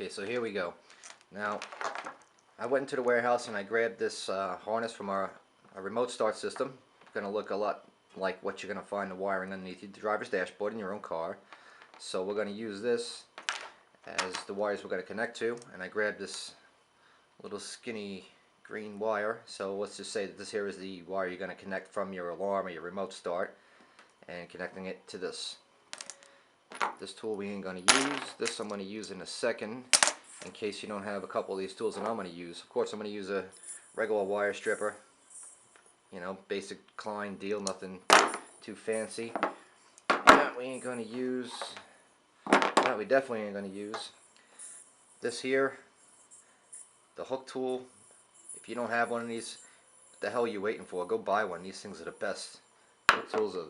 Okay, so here we go. Now, I went into the warehouse and I grabbed this harness from our remote start system. It's going to look a lot like what you're going to find the wiring underneath the driver's dashboard in your own car. So we're going to use this as the wires we're going to connect to, and I grabbed this little skinny green wire. So let's just say that this here is the wire you're going to connect from your alarm or your remote start, and connecting it to this. This tool we ain't going to use. This I'm going to use in a second, in case you don't have a couple of these tools that I'm going to use. Of course, I'm going to use a regular wire stripper, you know, basic Klein deal, nothing too fancy. That we ain't going to use. That we definitely ain't going to use. This here, the hook tool. If you don't have one of these, what the hell are you waiting for? Go buy one. These things are the best. Hook tools are,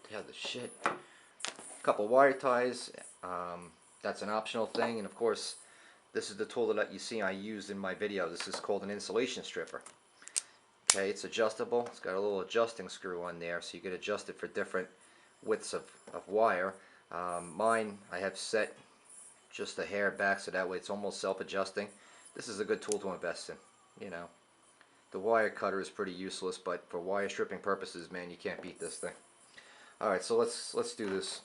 they're the shit. A couple wire ties. That's an optional thing, and of course, this is the tool that you see I used in my video. This is called an insulation stripper. Okay, it's adjustable. It's got a little adjusting screw on there, so you can adjust it for different widths of wire. Mine I have set just a hair back, so that way it's almost self-adjusting. This is a good tool to invest in. You know, the wire cutter is pretty useless, but for wire stripping purposes, man, you can't beat this thing. All right, so let's do this.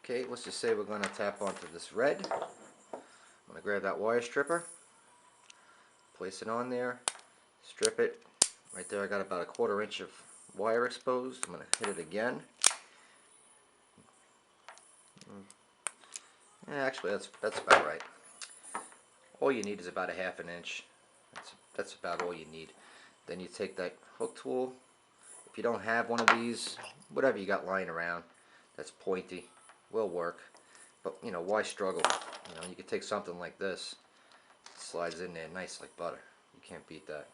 Okay, let's just say we're going to tap onto this red. I'm going to grab that wire stripper, place it on there, strip it. Right there I got about a 1/4 inch of wire exposed. I'm going to hit it again. Yeah, actually that's about right. All you need is about a 1/2 inch. That's about all you need. Then you take that hook tool. If you don't have one of these, whatever you got lying around that's pointy will work, but you know, why struggle? You know, you could take something like this, it slides in there nice like butter. You can't beat that.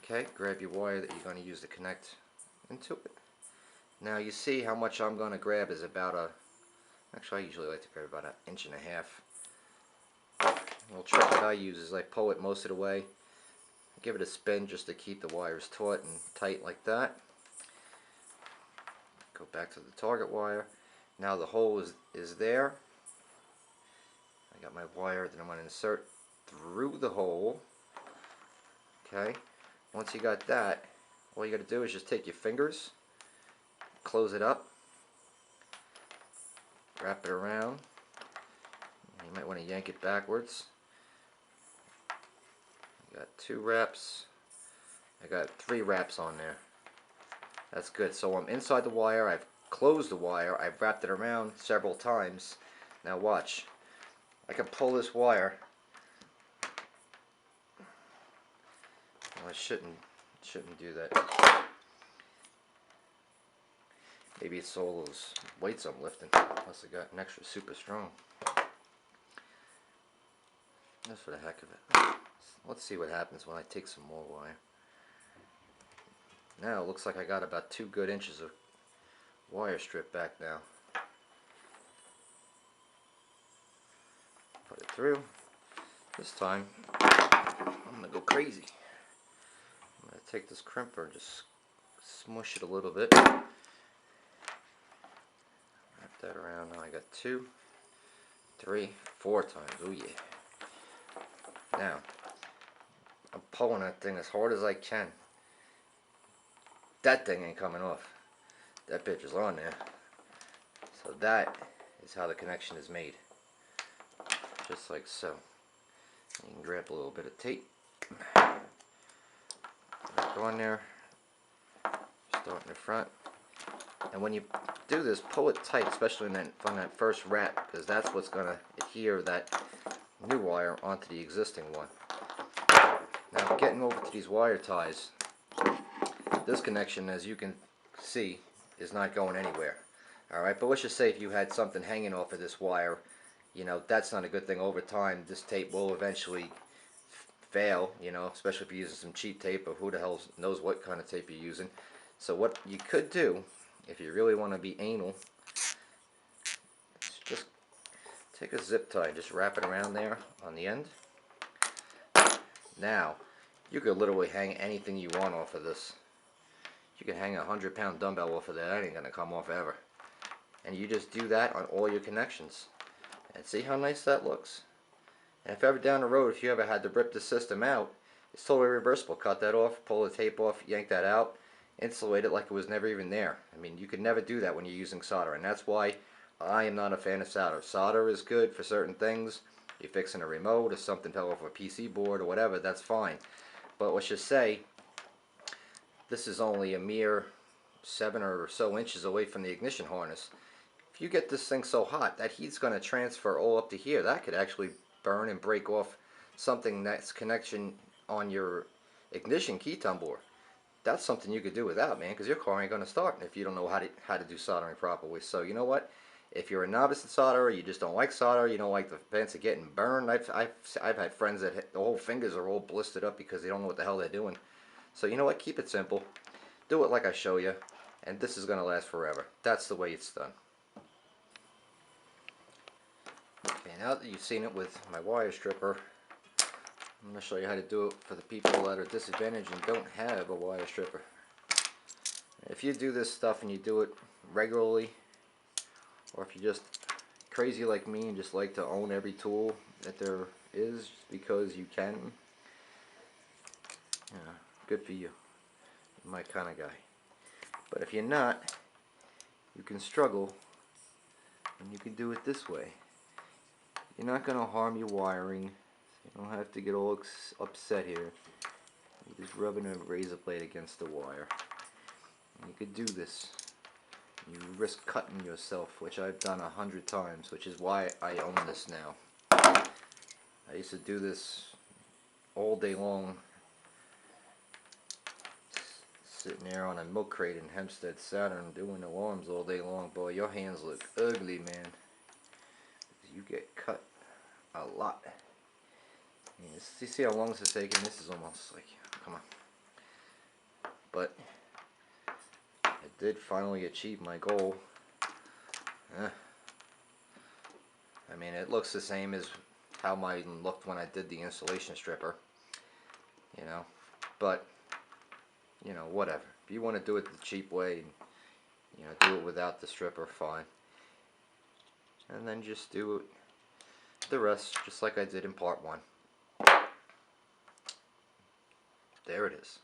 Okay, grab your wire that you're going to use to connect into it. Now you see how much I'm going to grab is about actually I usually like to grab about 1.5 inches. The little trick that I use is I pull it most of the way, give it a spin just to keep the wires taut and tight like that. Go back to the target wire. Now the hole is there. I got my wire that I'm going to insert through the hole. Okay, once you got that, all you got to do is just take your fingers, close it up, wrap it around. You might want to yank it backwards. I got 2 wraps. I got 3 wraps on there. That's good. So I'm inside the wire. I've closed the wire. I've wrapped it around several times. Now watch. I can pull this wire. Well, I shouldn't do that. Maybe it's all those weights I'm lifting. Plus I got an extra super strong. Just for the heck of it. Let's see what happens when I take some more wire. Now it looks like I got about 2 good inches of wire strip back now. Put it through. This time I'm going to go crazy. I'm going to take this crimper and just smush it a little bit. Wrap that around. Now I got 2, 3, 4 times. Oh yeah. Now I'm pulling that thing as hard as I can. That thing ain't coming off. That bitch is on there. So that is how the connection is made. Just like so. You can grab a little bit of tape. Go on there. Start in the front. And when you do this, pull it tight, especially on that first wrap, because that's what's going to adhere that new wire onto the existing one. Now getting over to these wire ties, this connection, as you can see, is not going anywhere. Alright, but let's just say if you had something hanging off of this wire, you know, that's not a good thing. Over time, this tape will eventually fail, you know, especially if you're using some cheap tape, or who the hell knows what kind of tape you're using. So what you could do, if you really want to be anal, is just take a zip tie, just wrap it around there on the end. Now, you could literally hang anything you want off of this. You can hang a 100-pound dumbbell off of that. That ain't gonna come off ever. And you just do that on all your connections. And see how nice that looks? And if ever down the road, if you ever had to rip the system out, it's totally reversible. Cut that off, pull the tape off, yank that out, insulate it like it was never even there. I mean, you could never do that when you're using solder, and that's why I am not a fan of solder. Solder is good for certain things. You're fixing a remote or something fell off a PC board or whatever, that's fine. But let's just say this is only a mere 7 or so inches away from the ignition harness. If you get this thing so hot, that heat's going to transfer all up to here. That could actually burn and break off something that's connection on your ignition keton board. That's something you could do without, man, because your car ain't going to start if you don't know how to do soldering properly. So you know what? If you're a novice at solder, you just don't like solder, you don't like the fancy getting burned. I've had friends that the whole fingers are all blistered up because they don't know what the hell they're doing. So you know what? Keep it simple. Do it like I show you, and this is going to last forever. That's the way it's done. Okay, now that you've seen it with my wire stripper, I'm going to show you how to do it for the people that are disadvantaged and don't have a wire stripper. If you do this stuff and you do it regularly, or if you're just crazy like me and just like to own every tool that there is just because you can, yeah, good for you. You're my kind of guy. But if you're not, you can struggle, and you can do it this way. You're not going to harm your wiring. You don't have to get all upset here. You're just rubbing a razor blade against the wire. And you could do this. You risk cutting yourself, which I've done 100 times, which is why I own this now. I used to do this all day long, sitting there on a milk crate in Hempstead Saturn doing alarms all day long. Boy, your hands look ugly, man. You get cut a lot. You see how long this is taking? This is almost like, come on. But I did finally achieve my goal. I mean, it looks the same as how mine looked when I did the installation stripper, you know, but, you know, whatever. If you want to do it the cheap way, you know, do it without the stripper, fine. And then just do the rest just like I did in part 1. There it is.